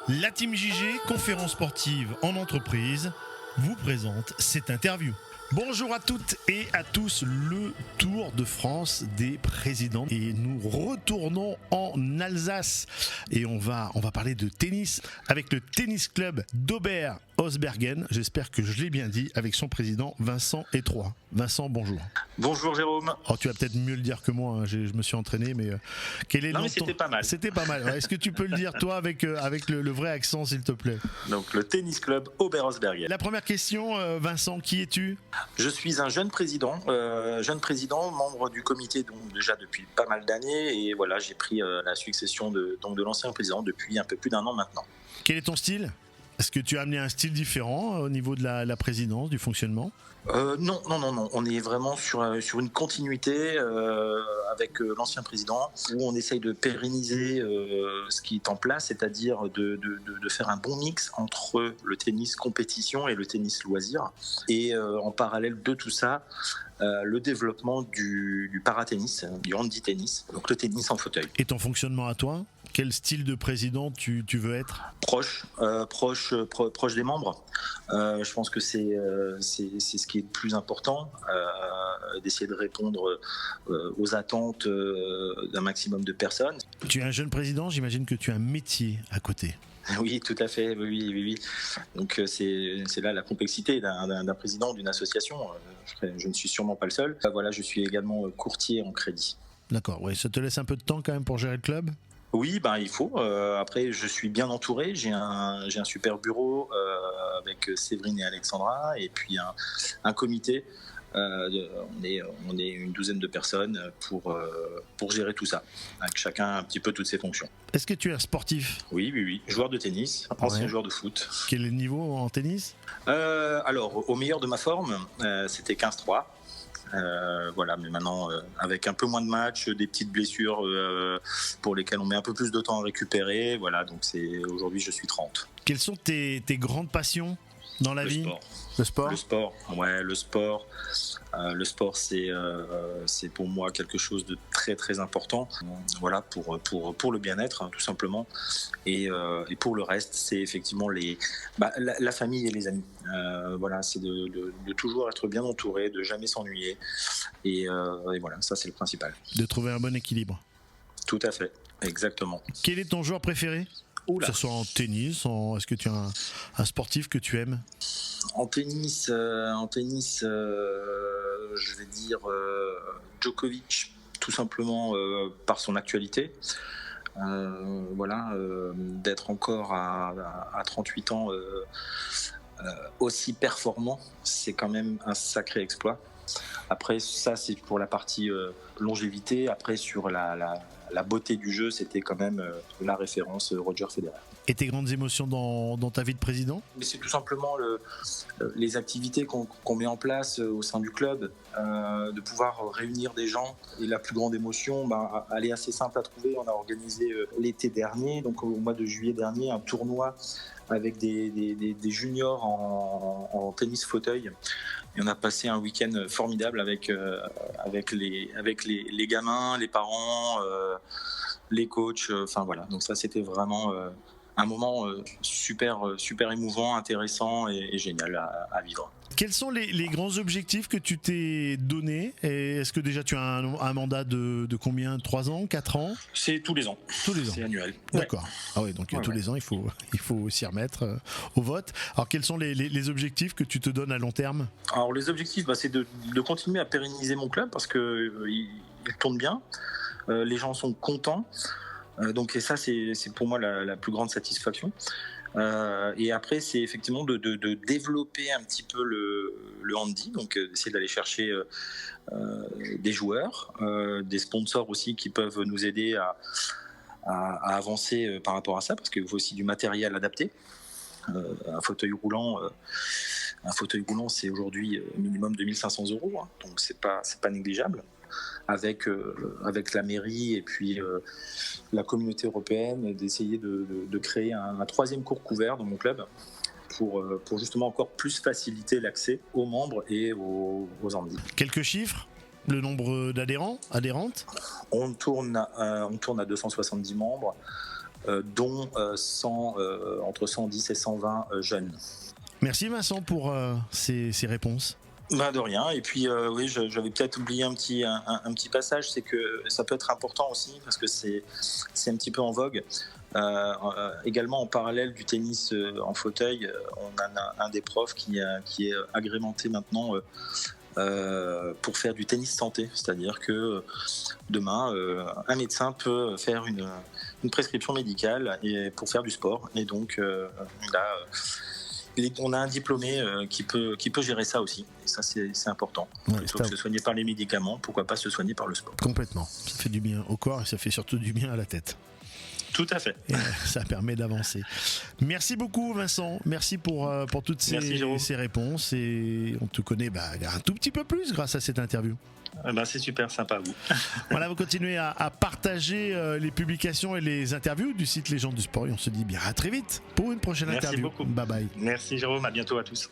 La Team JG, conférence sportive en entreprise, vous présente cette interview. Bonjour à toutes et à tous, le Tour de France des présidents. Et nous retournons en Alsace et on va parler de tennis avec le tennis club d'Ober-Hausbergen. J'espère que je l'ai bien dit, avec son président Vincent Étroit. Vincent, bonjour. Bonjour Jérôme. Oh, tu vas peut-être mieux le dire que moi, hein. Je me suis entraîné, mais quel est le nom mais c'était pas mal. C'était pas mal. Est-ce que tu peux le dire toi avec le vrai accent, s'il te plaît? Donc le tennis club Ober-Hausbergen. La première question, Vincent, qui es-tu? Je suis un jeune président, membre du comité donc déjà depuis pas mal d'années, et voilà, j'ai pris la succession de l'ancien président depuis un peu plus d'un an maintenant. Quel est ton style? Est-ce que tu as amené un style différent au niveau de la présidence, du fonctionnement? Non. On est vraiment sur une continuité avec l'ancien président, où on essaye de pérenniser ce qui est en place, c'est-à-dire de faire un bon mix entre le tennis compétition et le tennis loisir. Et en parallèle de tout ça, le développement du paratennis, du handi-tennis, donc le tennis en fauteuil. Et ton fonctionnement à toi? Quel style de président tu veux être? Proche des membres. Je pense que c'est ce qui est le plus important, d'essayer de répondre aux attentes d'un maximum de personnes. Tu es un jeune président, j'imagine que tu as un métier à côté. Oui, tout à fait, oui. Donc c'est là la complexité d'un président d'une association. Je ne suis sûrement pas le seul. Voilà, je suis également courtier en crédit. D'accord, ouais, ça te laisse un peu de temps quand même pour gérer le club? Oui, il faut. Après, je suis bien entouré. J'ai un super bureau avec Séverine et Alexandra, et puis un comité. On est une douzaine de personnes pour gérer tout ça, avec chacun un petit peu toutes ses fonctions. Est-ce que tu es un sportif? Oui. Joueur de tennis, ancien joueur de foot. Quel est le niveau en tennis? Alors, au meilleur de ma forme, c'était 15-3. Voilà, mais maintenant avec un peu moins de matchs, des petites blessures pour lesquelles on met un peu plus de temps à récupérer. Voilà, donc aujourd'hui je suis 30. Quelles sont tes grandes passions dans la vie? Le sport. Le sport, c'est pour moi quelque chose de très très important. Voilà, pour le bien-être, hein, tout simplement. Et pour le reste, c'est effectivement la famille et les amis. Voilà, c'est de toujours être bien entouré, de jamais s'ennuyer. Et voilà, ça c'est le principal. De trouver un bon équilibre. Tout à fait, exactement. Quel est ton joueur préféré? Que ce soit en tennis, est-ce que tu as un sportif que tu aimes? En tennis, je vais dire Djokovic, tout simplement par son actualité. Voilà, d'être encore à 38 ans aussi performant, c'est quand même un sacré exploit. Après, ça c'est pour la partie longévité. Après, sur la beauté du jeu, c'était quand même la référence Roger Federer. Et tes grandes émotions dans ta vie de président? Mais c'est tout simplement les activités qu'on met en place au sein du club, de pouvoir réunir des gens. Et la plus grande émotion, elle est assez simple à trouver. On a organisé l'été dernier, donc au mois de juillet dernier, un tournoi avec des juniors en tennis fauteuil. Et on a passé un week-end formidable avec les gamins, les parents, les coachs. Enfin voilà, donc ça c'était vraiment un moment super émouvant, intéressant et génial à vivre. Quels sont les grands objectifs que tu t'es donnés? Et est-ce que déjà tu as un mandat de combien? 3 ans? 4 ans? C'est tous les ans. Tous les ans. C'est annuel. D'accord. Ouais. Ah oui, donc tous les ans, il faut s'y remettre au vote. Alors quels sont les objectifs que tu te donnes à long terme? Alors les objectifs, c'est de continuer à pérenniser mon club parce qu'il tourne bien. Les gens sont contents. Donc et ça, c'est pour moi la plus grande satisfaction. Et après, c'est effectivement de développer un petit peu le handi, donc d'essayer d'aller chercher des joueurs, des sponsors aussi qui peuvent nous aider à avancer par rapport à ça, parce qu'il faut aussi du matériel adapté. Un fauteuil roulant, c'est aujourd'hui minimum 2500 €, hein, donc c'est pas négligeable. Avec la mairie et puis la communauté européenne, d'essayer de créer un troisième court couvert dans mon club pour justement encore plus faciliter l'accès aux membres et aux handis. Quelques chiffres? Le nombre d'adhérents, adhérentes? On tourne à 270 membres. dont entre 110 et 120 jeunes. Merci Vincent pour ces réponses. De rien. Et puis oui, j'avais peut-être oublié un petit passage, c'est que ça peut être important aussi parce que c'est un petit peu en vogue. Également en parallèle du tennis en fauteuil, on a un des profs qui est agrémenté maintenant pour faire du tennis santé, c'est-à-dire que demain un médecin peut faire une prescription médicale pour faire du sport, et donc on a un diplômé qui peut gérer ça aussi, et ça c'est important. Plutôt que de se soigner par les médicaments, pourquoi pas se soigner par le sport. Complètement, ça fait du bien au corps et ça fait surtout du bien à la tête. Tout à fait. Et ça permet d'avancer. Merci beaucoup Vincent, merci pour toutes ces réponses, et on te connaît un tout petit peu plus grâce à cette interview. C'est super sympa à vous. Voilà, vous continuez à partager les publications et les interviews du site Légende du Sport, et on se dit bien à très vite pour une prochaine interview. Merci beaucoup. Bye bye. Merci Jérôme, à bientôt à tous.